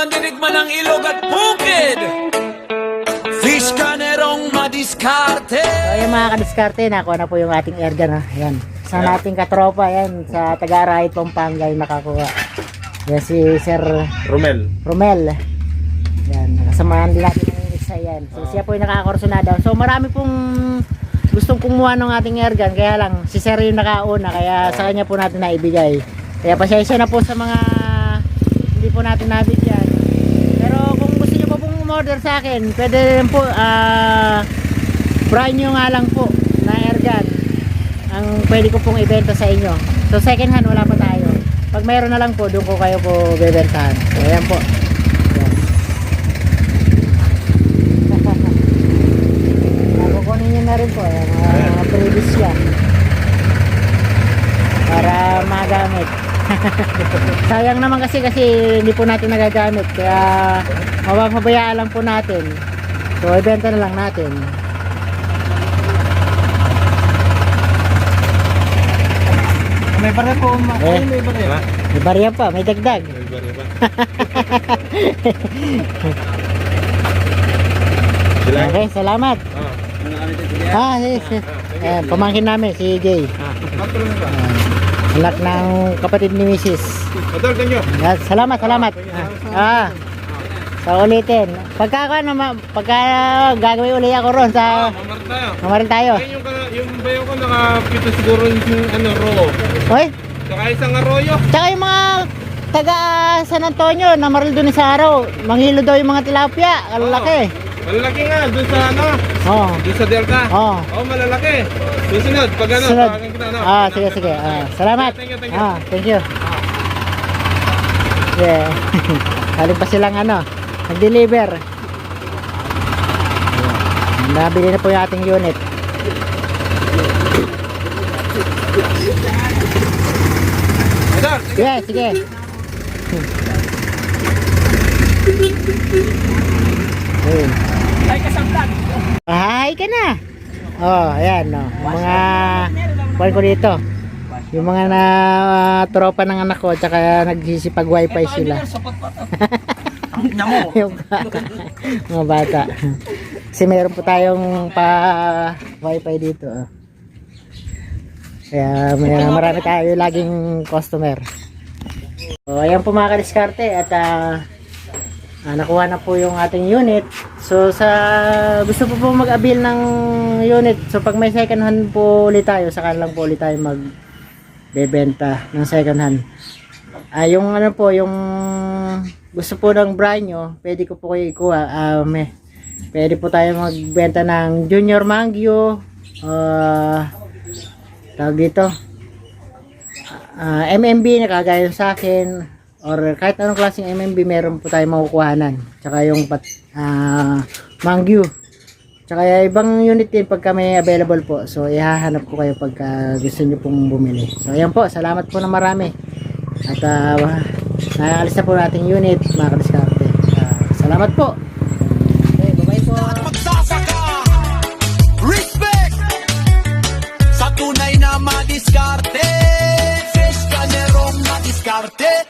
mandinig man ang ilog at bukid. Fish ka nerong madiskarte. So yung mga kadiskarte, nakuha na po yung ating airgun ha. Ayan. Sa nating katropa yan sa Tagarahay, Pampanga yung nakakuha. Yan si Sir Romel. Yan, nakasamahan din natin ng isa yan. So siya po yung nakakursunada. So marami pong gustong kumuha ng ating airgun, kaya lang si Sir yung nakauna, kaya sa kanya po natin naibigay. Kaya pasensya na po sa mga hindi po natin nabigyan. Pero kung gusto niyo po pong umorder sa akin, pwede rin po, brand new nga lang po na airgun ang pwede ko pong ibenta sa inyo. So second hand wala pa tayo. Pag mayroon na lang po, doon ko kayo po bebentahan. So ayan po. Kukunin nyo na rin po yung mga previous yan para magamit. Sayang naman kasi hindi po natin nagagamit, kaya mapapabayaan lang po natin. So ibenta na lang natin. May barya po. May barya. May barya pa, may dagdag. May barya pa. Okay, salamat. Yes. Pamangkin namin si Jay. Anak ng kapatid ni Mrs. Adol, kanyo. Salamat. Sa ulitin. Pagka gagawin uli ako ron sa mamarin tayo. Yung bayo ko nakapito siguro yung row. Hoy? Saka isang arroyo. Tsaka yung mga taga San Antonio na maril doon sa araw. Manghilo daw yung mga tilapia. Kalalaki. Malalaki nga, doon sa doon sa Delta. Malalaki. Susunod, pag Sunod. tawagin kita, Sige. Salamat. Thank you. Thank you. Yeah. Galing pa silang nag-deliver. Nabili na po yung ating unit. Yeah, sige. Ay kasamblan. Hi ka na. Ayan mga kuwan ko dito. Yung mga tropa ng anak ko, tsaka nagsisipag wifi sila. Yung mga bata. Kasi meron po tayong wifi dito. Kaya marami tayo laging customer. So ayan po mga kadiskarte, at nakuha na po yung ating unit. So gusto po mag-avail ng unit, so pag may second hand po ulit tayo, saka lang po ulit tayo magbebenta ng second hand. Yung yung gusto po ng brand nyo, pwede ko po kayo ikuha. Pwede po tayo magbenta ng Junior Mangyo, tawag dito, MMB na kagaya sa akin, or kahit anong klaseng MMB meron po tayo makukuhanan. Tsaka yung Mangyo, tsaka ibang unit din pagka may available po. So ihahanap ko kayo pagka gusto nyo pong bumili. So ayan po, salamat po na marami. At naalis na po nating unit mga kadiskarte. Salamat po.